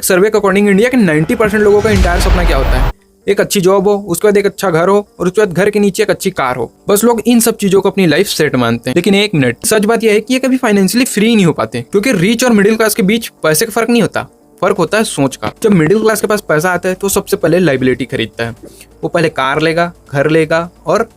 सर्वे के according India के 90% लोगों का इंटायर सपना क्या होता है? एक अच्छी जॉब हो, उसके बाद एक अच्छा घर हो, और उसके बाद घर के नीचे एक अच्छी कार हो। बस लोग इन सब चीजों को अपनी लाइफ सेट मानते हैं। लेकिन एक मिनट, सच बात यह है कि ये कभी फाइनेंशियली फ्री नहीं हो पाते, क्योंकि रिच और मिडिल क्लास के बीच पैसे का फर्क नहीं होता, फर्क होता है सोच का। जब मिडिल क्लास के पास पैसा आता है तो सबसे पहले लाइबिलिटी खरीदता है। वो पहले कार लेगा, घर लेगा और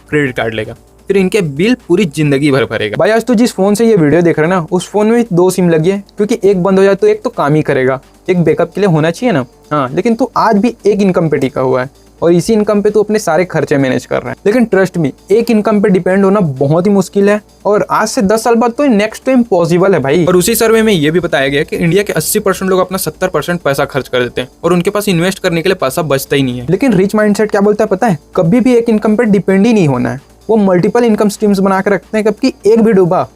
क्रेडिट कार्ड लेगा, फिर इनके बिल पूरी जिंदगी भर भरेगा। भाई आज तो जिस फोन से ये वीडियो देख रहे हैं ना, उस फोन में 2 सिम लगी है, क्योंकि एक बंद हो जाए तो एक तो काम ही करेगा, एक बैकअप के लिए होना चाहिए ना। हाँ, लेकिन तू आज भी एक इनकम पे टिका हुआ है और इसी इनकम पे तू अपने सारे खर्चे मैनेज कर रहा है। लेकिन ट्रस्ट मी, एक इनकम पे डिपेंड होना बहुत ही मुश्किल है, और आज से 10 साल बाद तो नेक्स्ट तो इम्पॉसिबल है भाई। और उसी सर्वे में ये भी बताया गया कि इंडिया के 80% लोग अपना 70% पैसा खर्च कर देते हैं और उनके पास इन्वेस्ट करने के लिए पैसा बचता ही नहीं है। लेकिन रिच माइंडसेट क्या बोलता है पता है? कभी भी एक इनकम पे डिपेंड ही नहीं होना है। वो मल्टीपल इनकम स्ट्रीम्स बना के रखते हैं, कभी एक भी डूबा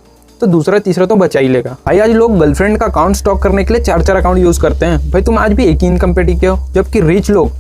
तो दूसरा तीसरा तो बचा ही लेगा। भाई आज लोग गर्लफ्रेंड का अकाउंट स्टॉक करने के लिए 4 अकाउंट यूज करते हैं। भाई तुम आज भी एक ही इनकम पे टिके हो, जबकि रिच लोग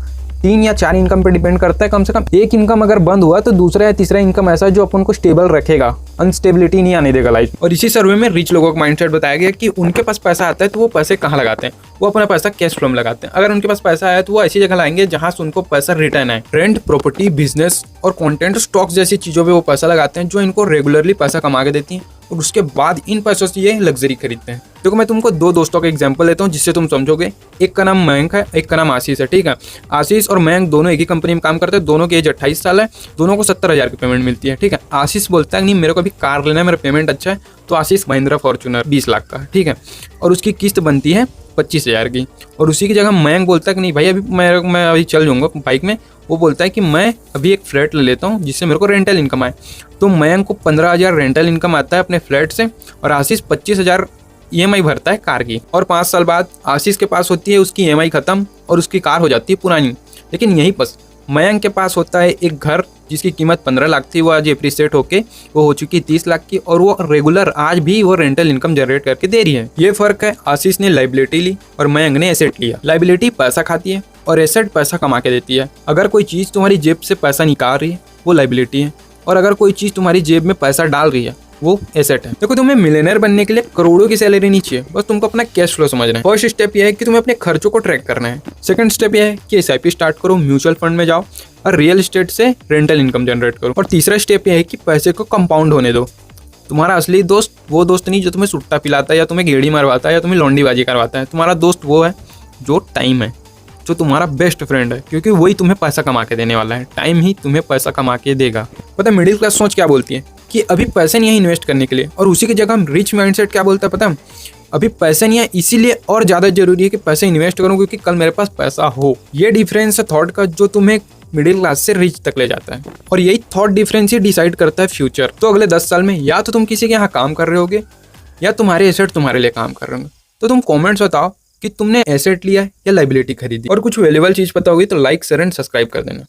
3 या 4 इनकम पे डिपेंड करता है। कम से कम एक इनकम अगर बंद हुआ तो दूसरा या तीसरा इनकम ऐसा जो अपन को स्टेबल रखेगा, अनस्टेबिलिटी नहीं आने देगा लाइफ। और इसी सर्वे में रिच लोगों का माइंडसेट बताया गया कि उनके पास पैसा आता है तो वो पैसे कहाँ लगाते हैं? वो अपना पैसा कैश फ्लो में लगाते हैं। अगर उनके पास पैसा आया तो वो ऐसी जगह लाएंगे जहां से उनको पैसा रिटर्न आए। रेंट, प्रॉपर्टी, बिजनेस और कंटेंट, स्टॉक्स जैसी चीजों पे वो पैसा लगाते हैं जो इनको रेगुलरली पैसा कमा के देती हैं, और उसके बाद इन पैसों से ये लग्जरी खरीदते हैं। देखो मैं तुमको 2 दोस्तों का एग्जांपल लेता हूँ जिससे तुम समझोगे। एक का नाम मयंक है, एक का नाम आशीष है, ठीक है। आशीष और मयंक दोनों एक ही कंपनी में काम करते हैं, दोनों की एज 28 साल है, दोनों को 70,000 की पेमेंट मिलती है, ठीक है। आशीष बोलता है नहीं मेरे को अभी कार लेना है, मेरा पेमेंट अच्छा है, तो आशीष महिंद्रा फॉर्च्यूनर 20 लाख का, ठीक है, और उसकी किस्त बनती है 25,000 की। और उसी की जगह मयंक बोलता है कि नहीं भाई अभी मैं अभी चल जाऊँगा बाइक में। वो बोलता है कि मैं अभी एक फ्लैट ले लेता हूँ जिससे मेरे को रेंटल इनकम आए। तो मयंक को 15,000 रेंटल इनकम आता है अपने फ्लैट से, और आशीष 25,000 EMI भरता है कार की। और 5 साल बाद आशीष के पास होती है उसकी EMI खत्म और उसकी कार हो जाती है पुरानी। लेकिन यहीं पर मयंक के पास होता है एक घर जिसकी कीमत 15 लाख थी, वो आज एप्रिसिएट होके वो हो चुकी है 30 लाख की, और वो रेगुलर आज भी वो रेंटल इनकम जनरेट करके दे रही है। ये फर्क है, आशीष ने लाइबिलिटी ली और मयंक ने एसेट लिया। लाइबिलिटी पैसा खाती है और एसेट पैसा कमा के देती है। अगर कोई चीज़ तुम्हारी जेब से पैसा निकाल रही है वो लाइबिलिटी है, और अगर कोई चीज़ तुम्हारी जेब में पैसा डाल रही है वो एसेट है। देखो तुम्हें मिलियनेयर बनने के लिए करोड़ों की सैलरी नहीं चाहिए, बस तुमको अपना कैश फ्लो समझना है। फर्स्ट स्टेप यह है कि तुम्हें अपने खर्चों को ट्रैक करना है। सेकंड स्टेप यह है कि SIP स्टार्ट करो, म्यूचुअल फंड में जाओ और रियल एस्टेट से रेंटल इनकम जनरेट करो। और तीसरा स्टेप यह है कि पैसे को कंपाउंड होने दो। तुम्हारा असली दोस्त वो दोस्त नहीं जो तुम्हें सुट्टा पिलाता है या तुम्हें गेड़ी मारवाता है या तुम्हें लौंडीबाजी करवाता है। तुम्हारा दोस्त वो है जो टाइम है, जो तुम्हारा बेस्ट फ्रेंड है, क्योंकि वही तुम्हें पैसा कमा के देने वाला है। टाइम ही तुम्हें पैसा कमा के देगा। पता है मिडिल क्लास सोच क्या बोलती है कि अभी पैसे नहीं है इन्वेस्ट करने के लिए, और उसी की जगह रिच माइंडसेट क्या बोलता है पता है? अभी पैसे नहीं है इसीलिए और ज़्यादा जरूरी है कि पैसे इन्वेस्ट करूँ क्योंकि कल मेरे पास पैसा हो। ये डिफरेंस है थॉट का जो तुम्हें मिडिल क्लास से रिच तक ले जाता है, और यही थॉट डिफरेंस ही डिसाइड करता है फ्यूचर। तो अगले 10 साल में या तो तुम किसी के यहाँ काम कर रहे होगे या तुम्हारे एसेट तुम्हारे लिए काम कर रहे होंगे। तो तुम कॉमेंट्स बताओ कि तुमने एसेट लिया या लाइबिलिटी खरीदी। और कुछ वैल्यूएबल चीज़ पता होगी तो लाइक, शेयर एंड सब्सक्राइब कर देना।